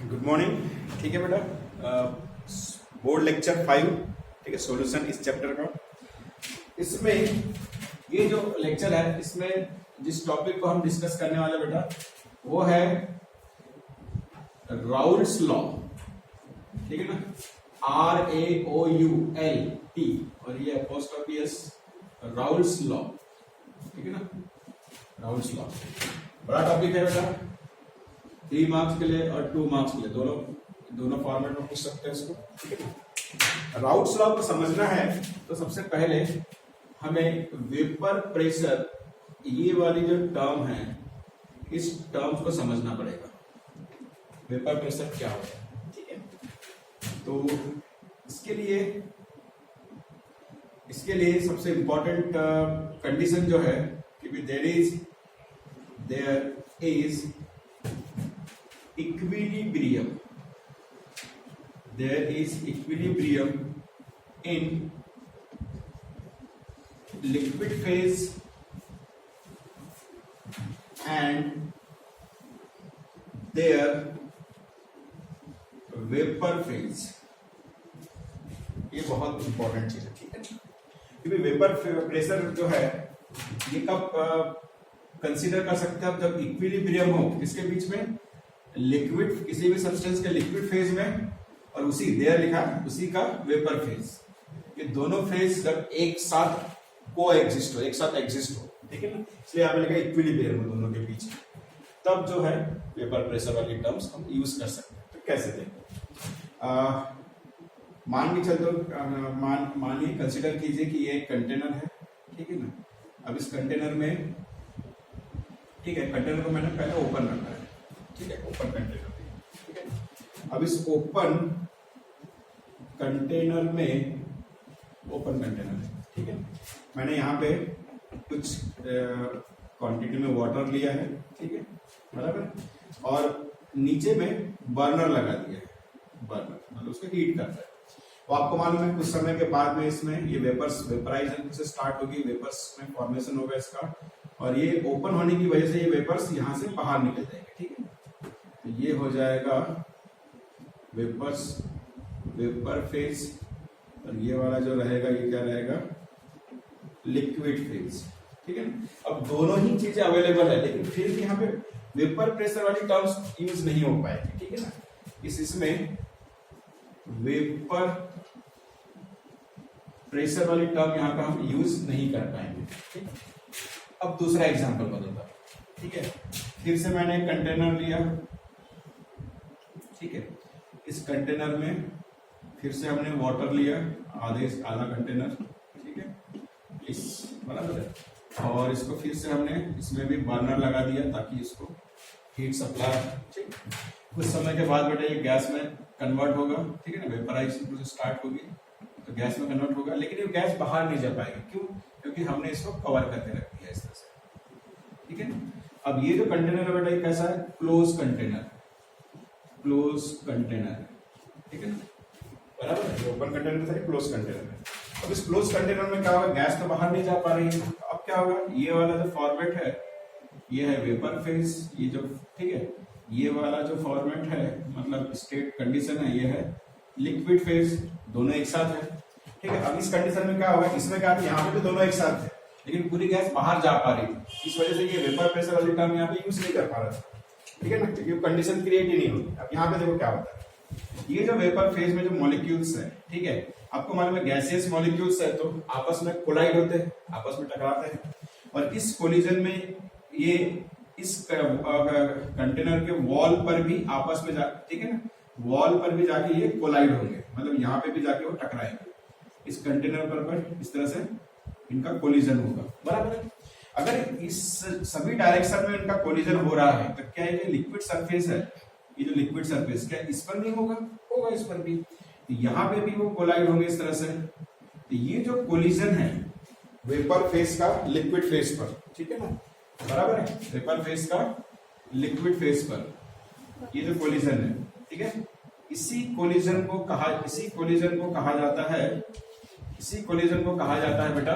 Good morning. ठीक है बेटा, बोर्ड लेक्चर 5, ठीक है, सॉल्यूशन इस चैप्टर का। इसमें ये जो लेक्चर है, इसमें जिस टॉपिक को हम डिस्कस करने वाले बेटा वो है राउल्स लॉ। ठीक है ना, RAOULT और ये अपोस्ट्रोफी राउल्स लॉ। ठीक है ना, राउल्स लॉ बड़ा टॉपिक है बेटा, 3 मार्क्स के लिए और 2 मार्क्स के लिए, दोनों फॉर्मेट में पूछ सकते हैं इसको। ठीक है ना, राउल्स लॉ को समझना है तो सबसे पहले हमें वेपर प्रेशर, ये वाली जो टर्म है, इस टर्म को समझना पड़ेगा। वेपर प्रेशर क्या होता है, ठीक है। तो इसके लिए सबसे इंपॉर्टेंट कंडीशन जो है कि there is equilibrium in liquid phase and their vapor phase। ये बहुत इंपॉर्टेंट चीज है, ठीक है। क्योंकि वेपर प्रेशर जो है ये कब कंसीडर कर सकते हैं आप, जब इक्विलिब्रियम हो किसके बीच में, लिक्विड, किसी भी सब्सटेंस के लिक्विड फेज में और उसी देयर लिखा उसी का वेपर फेज। ये दोनों फेज जब एक साथ को एग्जिस्ट हो, एक साथ एग्जिस्ट हो, ठीक है ना, इसलिए आपने लिखा इक्विलिब्रियम दोनों के बीच, तब जो है वेपर प्रेशर वाली टर्म्स हम यूज कर सकते हैं। तो कैसे देखें, मान के चलते मानिए, कंसिडर कीजिए कि ये एक कंटेनर है, ठीक है ना। अब इस कंटेनर में, ठीक है, कंटेनर को मैंने पहले ओपन रखा है, ठीक है, ओपन कंटेनर, ठीक है। अब इस ओपन कंटेनर में, ओपन कंटेनर है, ठीक है, मैंने यहाँ पे कुछ क्वांटिटी में वाटर लिया है, ठीक है, बराबर, और नीचे में बर्नर लगा दिया है। बर्नर मतलब उसको हीट करता है। तो आपको मालूम है कुछ समय के बाद में इसमें ये वेपराइजेशन से स्टार्ट होगी, वेपर्स में फॉर्मेशन होगा इसका, और ये ओपन होने की वजह से ये वेपर्स यहाँ से बाहर निकल जाएंगे, ठीक है। तो ये हो जाएगा वेपर फेज, और ये वाला जो रहेगा ये क्या रहेगा, लिक्विड फेज, ठीक है ना। अब दोनों ही चीजें अवेलेबल है, लेकिन फिर भी यहाँ पे वेपर प्रेशर वाली टर्म्स यूज नहीं हो पाएगी, ठीक है ना। इसमें वेपर प्रेशर वाली टर्म यहाँ पे हम यूज नहीं कर पाएंगे, ठीक है। अब दूसरा एग्जांपल बदलता, ठीक है। फिर से मैंने एक कंटेनर लिया, ठीक है, इस कंटेनर में फिर से हमने वाटर लिया, आधा कंटेनर, ठीक है, इस बराबर है, और इसको फिर से हमने इसमें भी बर्नर लगा दिया ताकि इसको हीट सप्लाई, ठीक। कुछ समय के बाद बेटा ये गैस में कन्वर्ट होगा, ठीक है ना, वेपराइजेशन प्रोसेस स्टार्ट होगी तो गैस में कन्वर्ट होगा, लेकिन ये गैस बाहर नहीं जा पाएगी। क्यों? क्योंकि हमने इसको कवर करके रख दिया इस तरह से, ठीक है। अब ये जो कंटेनर है बेटा ये कैसा है, क्लोज कंटेनर, ठीक है ना, बराबर है। ओपन कंटेनर था, क्लोज कंटेनर है। अब इस क्लोज कंटेनर में क्या होगा, गैस तो बाहर नहीं जा पा रही है। अब क्या होगा, ये वाला जो फॉर्मेट है ये है वेपर फेज, ये जो, ठीक है, ये वाला जो फॉर्मेट है मतलब स्टेट कंडीशन है ये है लिक्विड फेज, दोनों एक साथ है, ठीक है। अब इस कंडीशन में क्या होगा, इसमें क्या है, यहाँ पे भी दोनों एक साथ है, लेकिन पूरी गैस बाहर जा पा रही थी, इस वजह से ये वेपर प्रेशर वाली टर्म यहाँ पे यूज नहीं कर पा रहा था, ठीक है ना, क्योंकि कंडीशन क्रिएट ही नहीं होती। अब यहाँ पे देखो क्या होता है, ये जो वेपर फेज में जो मॉलिक्यूल्स है, ठीक है, आपको मालूम है गैसियस मॉलिक्यूल्स है तो आपस में कोलाइड होते हैं, आपस में टकराते हैं, और इस कोलिजन में ये इस कंटेनर के वॉल पर भी आपस में ठीक है ना, वॉल पर भी जाके ये कोलाइड होंगे, मतलब यहाँ पे भी जाके वो टकराएंगे, इस कंटेनर पर इस तरह से इनका कोलिजन होगा, बराबर है। अगर इस सभी डायरेक्शन में इनका कोलिजन हो रहा है तो क्या ये लिक्विड सरफेस है, ये जो लिक्विड सरफेस क्या इस पर नहीं होगा, होगा इस पर भी, तो यहाँ पे भी वो कोलाइड होंगे इस तरह से। तो ये जो कोलिजन है वेपर फेज का लिक्विड फेज पर, ठीक है ना, बराबर है, वेपर फेज का लिक्विड फेज पर ये जो कोलिजन है, ठीक है, इसी कोलिजन को कहा जाता है बेटा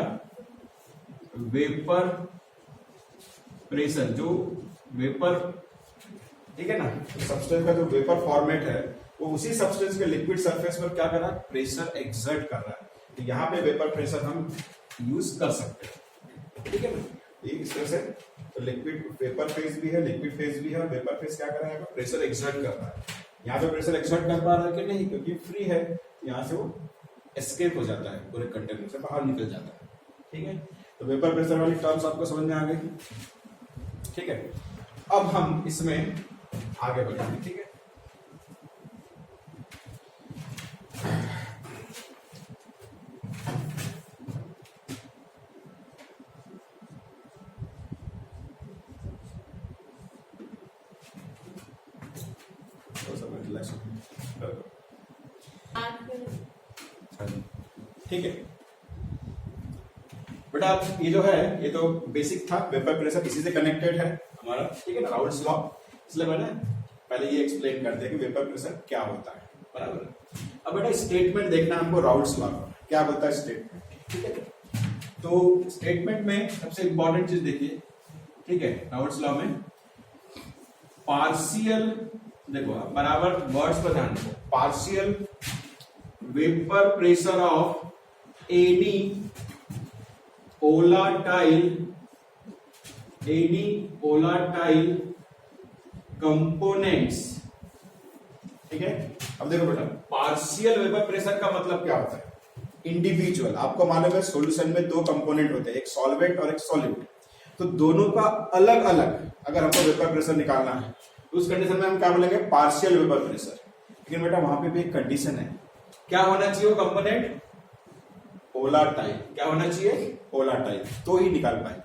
वेपर प्रेशर। जो वेपर ठीक है ना। तो सब्सटेंस का जो वेपर फॉर्मेट है वो उसी सब्सटेंस के लिक्विड सरफेस पर क्या कर रहा है, प्रेशर एक्सर्ट कर रहा है। तो यहाँ पे वेपर प्रेशर हम यूज कर सकते हैं, ठीक है ना। ये इस तरह से तो लिक्विड वेपर फेज भी है, लिक्विड फेज भी है, और वेपर फेज क्या कर रहा है, प्रेशर एक्सर्ट कर रहा है। यहाँ पे प्रेशर एक्सर्ट कर पा रहा है कि नहीं, क्योंकि फ्री है, यहाँ से वो एस्केप हो जाता है, पूरे कंटेनर से बाहर निकल जाता है, ठीक है। तो वेपर प्रेशर वाली टर्म्स आपको समझ में आ गई, ठीक है। अब हम इसमें आगे बढ़ेंगे, ठीक है। ठीक है बेटा, ये जो है ये तो बेसिक था, वेपर प्रेशर इसी से कनेक्टेड है हमारा, ठीक है ना, राउल्स लॉ। इसलिए मैंने पहले ये एक्सप्लेन कर दिया कि वेपर प्रेशर क्या होता है, बराबर। अब बेटा स्टेटमेंट देखना हमको राउल्स लॉ क्या बोलता है स्टेटमेंट, ठीक है। तो स्टेटमेंट में सबसे इंपॉर्टेंट चीज देखिए, ठीक है, राउल्स लॉ में पार्शियल, देखो बराबर वर्ड्स पर ध्यान दो, partial vapour pressure of any volatile components, ठीक है। अब देखो बेटा, पार्शियल वेपर प्रेशर का मतलब क्या होता है, इंडिविजुअल। आपको मालूम है सॉल्यूशन में दो कंपोनेंट होते हैं, एक सॉल्वेंट और एक सॉल्यूट। तो दोनों का अलग अलग अगर हमको वेपर प्रेशर निकालना है तो उस कंडीशन में हम क्या बोलेंगे, पार्शियल वेपर प्रेशर। लेकिन बेटा वहां पे भी एक कंडीशन है, क्या होना चाहिए वो कंपोनेंट, वोलाटाइल। क्या होना चाहिए, वोलाटाइल, तो ही निकाल पाएंगे।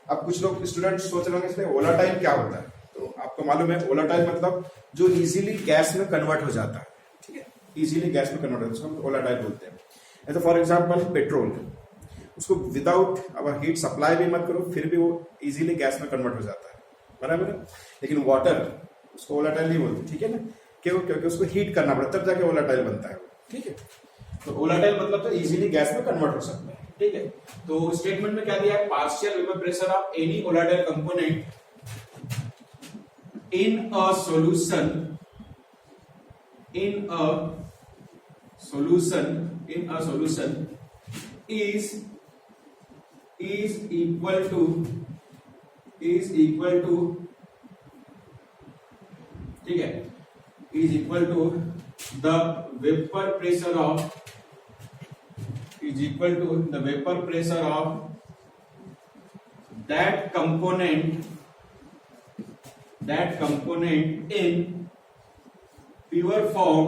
अब कुछ लोग स्टूडेंट सोच रहे होंगे वोलाटाइल क्या होता है, तो आपको मालूम है वोलाटाइल मतलब जो इजीली गैस में कन्वर्ट हो जाता है, ठीक है, इजीली गैस में कन्वर्ट होता है, उसको हम वोलाटाइल बोलते हैं। तो फॉर एग्जांपल पेट्रोल, उसको विदाउट अब हीट सप्लाई भी मत करो फिर भी वो इजीली गैस में कन्वर्ट हो जाता है, बराबर है। लेकिन वाटर उसको वोलाटाइल नहीं बोलते, ठीक है ना, क्यों, क्योंकि उसको हीट करना पड़ता है तब जाके वोलाटाइल बनता है, ठीक है। तो वोलाटाइल मतलब तो इजीली गैस में कन्वर्ट हो सकता है, ठीक है। तो स्टेटमेंट में क्या दिया है, partial vapour pressure of any volatile component in a solution is equal to ठीक है, is equal to the vapor pressure of that component in pure form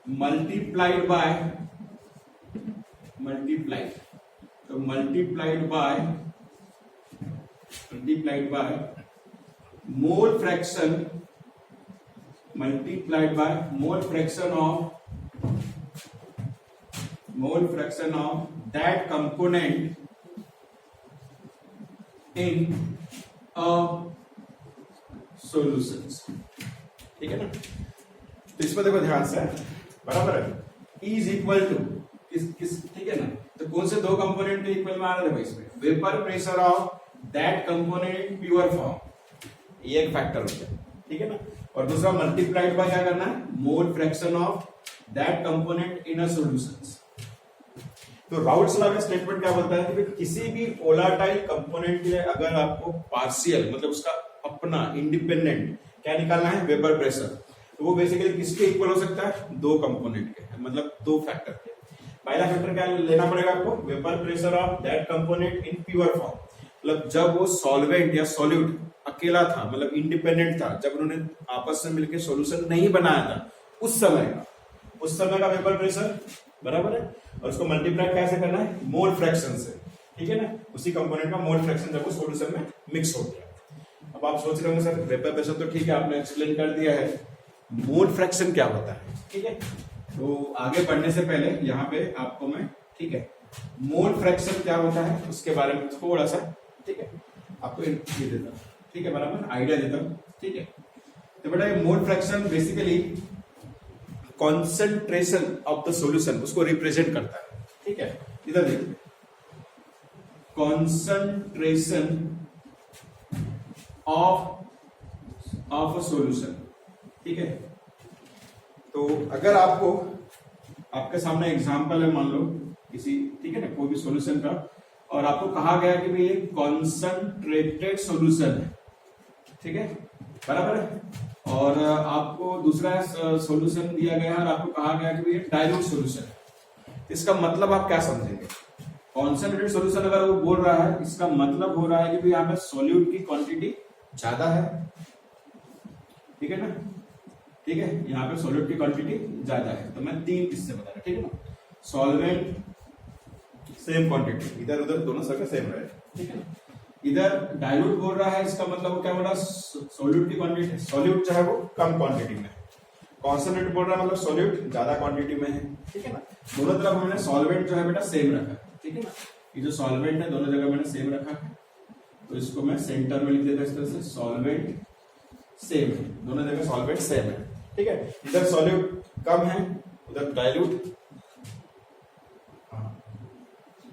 multiplied by mole fraction of that component in a solutions, ठीक है ना। तो इसमें देखो ध्यान से, बराबर है, इज इक्वल टू किस, ठीक है ना। तो कौन से दो कंपोनेंट के इक्वल में आ रहा है इसमें, vapour pressure of that component pure form, ये एक फैक्टर हो गया, ठीक है ना। और दूसरा मल्टीप्लाइड बाय क्या करना है, mole fraction of that component in a solutions. तो राउल्स लॉ का स्टेटमेंट क्या बोलता है कि किसी भी वोलाटाइल कंपोनेंट के लिए अगर आपको पार्शियल मतलब उसका अपना इंडिपेंडेंट क्या निकालना है, वेपर प्रेशर, तो वो बेसिकली किसके इक्वल हो सकता है, दो कंपोनेंट के, मतलब दो फैक्टर के। पहला फैक्टर क्या लेना पड़ेगा आपको, vapour pressure of that component in pure form, मतलब जब वो सॉल्वेंट या सॉल्यूट अकेला था, मतलब इंडिपेंडेंट था, जब उन्होंने आपस में मिलकर सॉल्यूशन नहीं बनाया था, उस समय का वेपर प्रेशर, बराबर है। और उसको मल्टीप्लाई कैसे करना है, मोल फ्रैक्शन से, ठीक है ना, उसी कंपोनेंट का मोल फ्रैक्शन जब वो सॉल्यूशन में मिक्स हो गया। अब आप सोच रहे होंगे सर वेपर प्रेशर तो ठीक है आपने एक्सप्लेन कर दिया है, मोल फ्रैक्शन क्या होता है, ठीक है। तो आगे बढ़ने से पहले यहाँ पे आपको मैं, ठीक है, मोल फ्रैक्शन क्या होता है उसके बारे में थोड़ा सा, ठीक है, आपको ये देता हूं, ठीक है, बराबर आइडिया देता हूं, ठीक है। तो बेटा mole fraction basically concentration of the solution उसको रिप्रेजेंट करता है, ठीक है। इधर देखिए, कॉन्सेंट्रेशन ऑफ अ सॉल्यूशन। ठीक है, तो अगर आपको आपके सामने एग्जांपल है, मान लो किसी, ठीक है ना, कोई भी सॉल्यूशन का, और आपको कहा गया कि भाई ये कॉन्संट्रेटेड सॉल्यूशन है, ठीक है, बराबर है, और आपको दूसरा सॉल्यूशन दिया गया है और आपको कहा गया कि भाई ये डाइल्यूट सॉल्यूशन है। इसका मतलब आप क्या समझेंगे? कॉन्संट्रेटेड सॉल्यूशन अगर वो बोल रहा है, इसका मतलब हो रहा है कि भाई यहाँ पे सॉल्यूट की क्वांटिटी ज्यादा है, ठीक है ना, ठीक है, यहाँ पे सॉल्यूट की क्वांटिटी ज्यादा है। तो मैं 3 किस्से बता रहा, ठीक है ना, सॉल्वेंट सेम क्वांटिटी, इधर उधर दोनों जगह सेम रहे, ठीक है ना। इधर डाइल्यूट बोल रहा है, इसका मतलब वो क्या बोल रहा है? सॉल्यूट की क्वांटिटी, सॉल्यूट चाहे वो कम क्वांटिटी में, कॉन्संट्रेट बोल रहा है मतलब सॉल्यूट ज्यादा क्वांटिटी में है, ठीक है ना। दोनों तरफ हमने सॉल्वेंट जो है बेटा सेम रखा है, ठीक है ना, ये जो सॉल्वेंट है दोनों जगह मैंने सेम रखा है, तो इसको मैं सेंटर में लिख देता इस तरह से, सॉल्वेंट सेम है, दोनों जगह सॉल्वेंट सेम है, ठीक है। इधर सॉल्यूट कम है, उधर डाइल्यूट,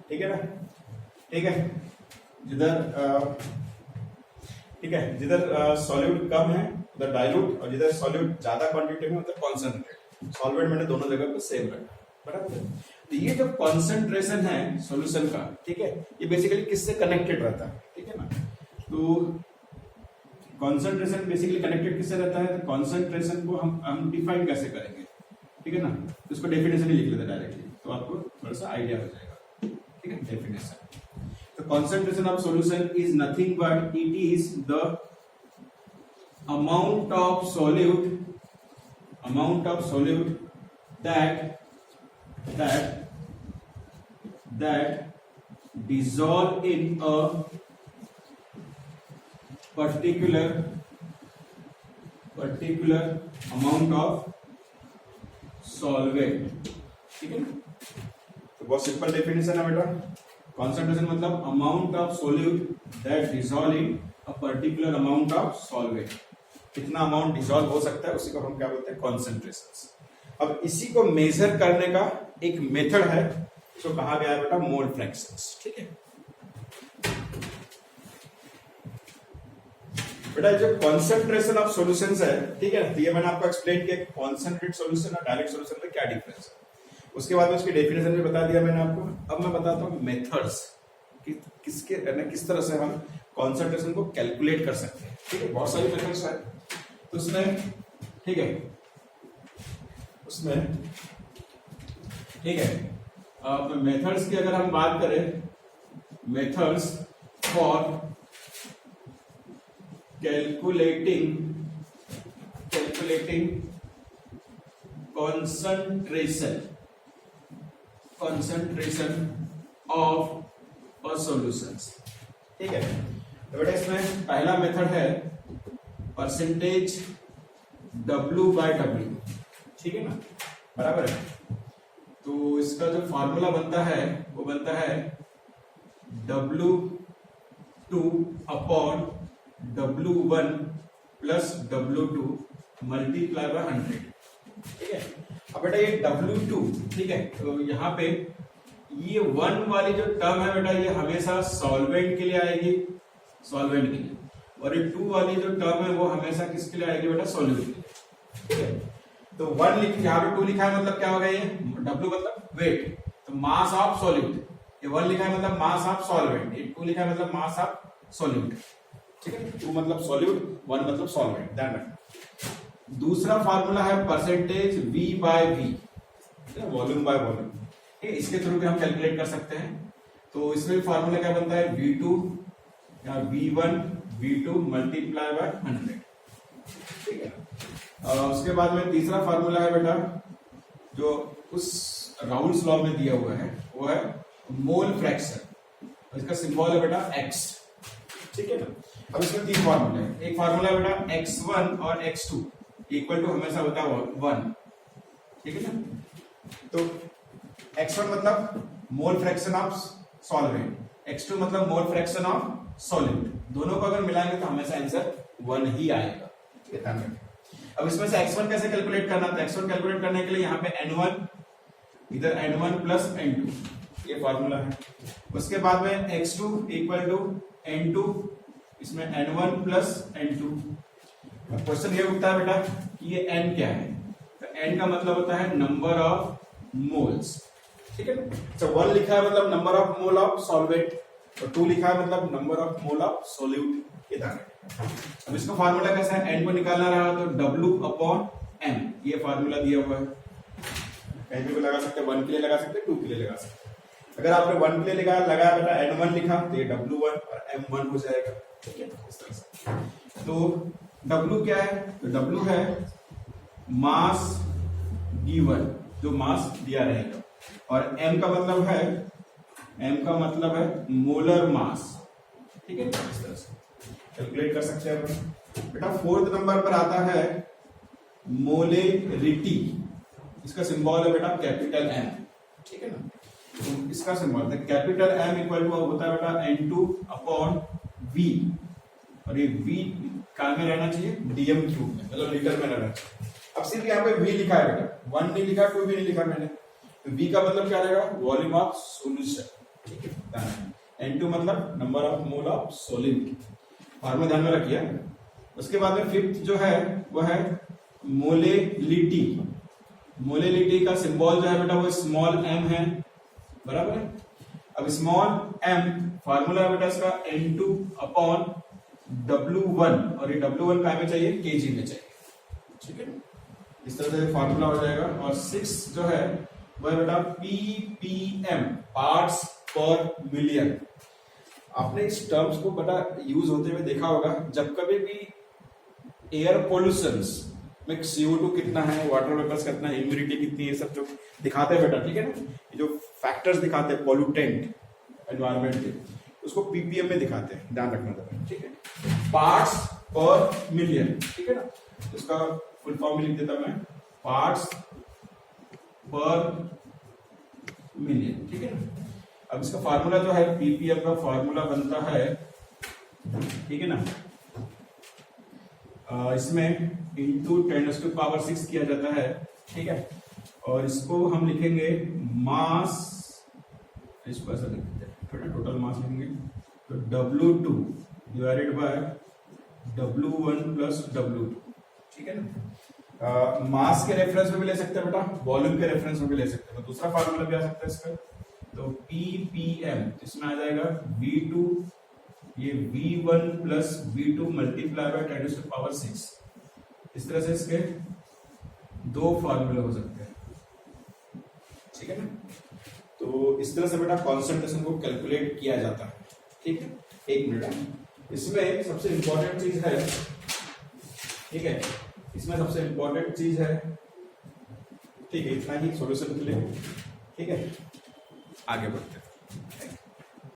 ठीक है ना, ठीक है, जिधर ठीक है, जिधर सॉल्यूट कम है उधर डाइल्यूट, और जिधर सॉल्यूट ज्यादा क्वांटिटी में उधर कॉन्सेंट्रेट। सॉल्वेंट मैंने दोनों जगह पे सेम रखा, बराबर। तो ये जो कॉन्सेंट्रेशन है सॉल्यूशन का, ठीक है, ये बेसिकली किससे कनेक्टेड रहता है, ठीक है ना। तो कॉन्सेंट्रेशन बेसिकली कनेक्टेड किससे रहता है? तो कॉन्सेंट्रेशन को हम डिफाइन कैसे करेंगे, ठीक है ना, तो उसको डेफिनेशन ही लिख लेते डायरेक्टली, तो आपको थोड़ा सा आइडिया हो जाएगा, ठीक है। डेफिनेशन, तो concentration of solution is nothing but it is the amount of solute that dissolve in a particular amount of solvent, ठीक है। तो बहुत सिंपल डेफिनेशन है बेटा, कॉन्सेंट्रेशन मतलब amount of solute that dissolve in a particular amount of solvent, कितना amount dissolve हो सकता है उसी को हम क्या बोलते हैं? कॉन्सेंट्रेशन। अब इसी को मेजर करने का एक मेथड है, जो कहा गया है बेटा मोल फ्रैक्शंस, ठीक है बेटा। जो कॉन्सेंट्रेशन ऑफ सॉल्यूशंस है, ठीक है, तो ये मैंने आपको एक्सप्लेन किया कॉन्सेंट्रेट सॉल्यूशन और डायरेक्ट सॉल्यूशन में क्या डिफरेंस है। उसके बाद में उसकी डेफिनेशन भी बता दिया मैंने आपको। अब मैं बताता हूँ मेथड्स कि किस तरह से हम कॉन्सेंट्रेशन को कैलकुलेट कर सकते हैं, ठीक है। बहुत सारी मेथड्स है, तो उसमें, ठीक है, उसमें, ठीक है, अब मेथड्स की अगर हम बात करें, methods for calculating concentration of a solutions, ठीक है। तो बेटा इसमें पहला मेथड है परसेंटेज W/W, ठीक है ना, बराबर है। तो इसका जो फॉर्मूला बनता है वो बनता है W2 upon W1 plus W2 multiply by 100, ठीक है। अब बेटा ये W2, ठीक है, तो यहाँ पे ये 1 वाली जो टर्म है बेटा ये हमेशा सॉल्वेंट के लिए आएगी, सॉल्वेंट के लिए, और ये 2 वाली जो टर्म है वो हमेशा किसके लिए आएगी बेटा? सॉल्यूट के लिए, ठीक है। तो 1 यहाँ पे 2 लिखा है मतलब क्या होगा? ये W मतलब वेट, तो मास ऑफ सॉल्यूट, ये 1 लिखा है मतलब मास ऑफ सॉल्वेंट, ये 2 लिखा है मतलब मास ऑफ सॉल्यूट, ठीक है। 2 मतलब सॉल्यूट, 1 मतलब सॉल्वेंट, ध्यान रखना। दूसरा फार्मूला है percentage V/V, volume by volume, ठीक है, इसके थ्रू भी हम कैलकुलेट कर सकते हैं। तो इसमें फार्मूला क्या बनता है? V2 या V2 मल्टीप्लाई बाय 100, ठीक है। उसके बाद में तीसरा फार्मूला है बेटा जो उस राउल्स लॉ में दिया हुआ है, वो है मोल फ्रैक्शन, इसका सिंबल है बेटा X, ठीक है ना। अब इसमें 3 फार्मूले हैं, एक फार्मूला है बेटा X1 और X2 इक्वल टू हमेशा होता है 1, ठीक है ना। तो X1 मतलब mole fraction of solvent, X2 मतलब मोल फ्रैक्शन ऑफ सॉल्यूट, दोनों को अगर मिलाएंगे तो हमेशा आंसर 1 ही आएगा, ठीक है। अब इसमें से X1 कैसे कैलकुलेट करना था? X1 कैलकुलेट करने के लिए यहाँ पे N1, इधर N1 प्लस N2, ये फॉर्मूला है। उसके बाद में X2 इक्वल टू N2 इसमें N1 प्लस N2। अब क्वेश्चन ये उठता है बेटा कि ये N क्या है, तो N का मतलब होता है नंबर ऑफ मोल्स, ठीक है ना। तो 1 लिखा है मतलब number of mole of solvent, और 2 लिखा है मतलब number of mole of solute. ये था। अब इसका फार्मूला कैसा है, N को निकालना रहा तो W अपॉन M, ये फार्मूला दिया हुआ है। कहीं भी लगा सकते हैं, 1 के लिए लगा सकते हैं, 2 के लिए लगा सकते हैं। अगर आपने 1 के लिए लगाया बेटा N1 लिखा तो ये W1 और M1 हो जाएगा, ठीक है, इस तरह से। तो W क्या है, तो W है मास गिवन, जो मास दिया रहेगा, और M का मतलब है मोलर मास, ठीक है, इस तरह से कैलकुलेट कर सकते हैं अपन। बेटा 4th नंबर पर आता है मोलेरिटी, इसका सिंबल है बेटा कैपिटल M, ठीक है ना। तो इसका सिंबल है कैपिटल M इक्वल टू होता है बेटा N2 अपॉन V, और ये V काय में रहना चाहिए, DM क्यूब में, मतलब लीटर में रहना चाहिए। अब सिर्फ यहाँ पे V लिखा है बेटा, 1 नहीं लिखा, 2 भी नहीं लिखा मैंने, तो V का मतलब क्या रहेगा, वॉल्यूम ऑफ सॉल्यूशन, ठीक है। N2 मतलब number of mole of solid, formula ध्यान में रखिए। उसके बाद में 5th जो है वो है मोलेलिटी। मोलेलिटी का सिंबल जो है बेटा वो स्मॉल m है, बराबर है। अब स्मॉल m फार्मूला है बेटा इसका N2 अपॉन W1, और ये W1 काय में चाहिए, kg में चाहिए, ठीक है। इस तरह से फार्मूला हो जाएगा। और 6 जो है वो है बेटा ppm, पार्ट्स पर मिलियन। आपने इस टर्म्स को बड़ा यूज होते हुए देखा होगा, जब कभी भी एयर पोल्यूशंस में CO2 कितना है, वाटर वेपर्स कितना है, ह्यूमिडिटी कितनी है, ये सब जो दिखाते हैं बेटा, ठीक है ना, ये जो फैक्टर्स दिखाते हैं पॉल्यूटेंट एनवायरनमेंट के, उसको ppm में दिखाते हैं, ध्यान रखना था, ठीक है। पार्ट्स पर मिलियन, ठीक है ना, उसका फुल फॉर्म लिख देता मैं, पार्ट्स पर मिलियन, ठीक है ना। अब इसका फार्मूला जो है ppm का फार्मूला बनता है, ठीक है ना, इसमें इंटू 10⁻⁶ किया जाता है, ठीक है। और इसको हम लिखेंगे मास, इसको ऐसा लिख देते हैं, थोड़ा टोटल मास लिखेंगे, तो W2 divided by W1 plus W2, ठीक है ना। मास के रेफरेंस में भी ले सकते हैं बेटा, वॉल्यूम के रेफरेंस में भी ले सकते हैं, तो दूसरा फार्मूला भी आ सकता है इसका, तो ppm इसमें आ जाएगा V2, ये V1 plus V2 multiply by 10⁻⁶। इस तरह से इसके 2 फार्मूले हो सकते हैं, ठीक है ना। तो इस तरह से बेटा कॉन्सेंट्रेशन को कैलकुलेट किया जाता है, ठीक है। 1 मिनट, इसमें सबसे इंपॉर्टेंट चीज है, ठीक है, इसमें सबसे इंपॉर्टेंट चीज है, ठीक है, इतना ही सॉल्यूशन के लिए, ठीक है। आगे बढ़ते हैं।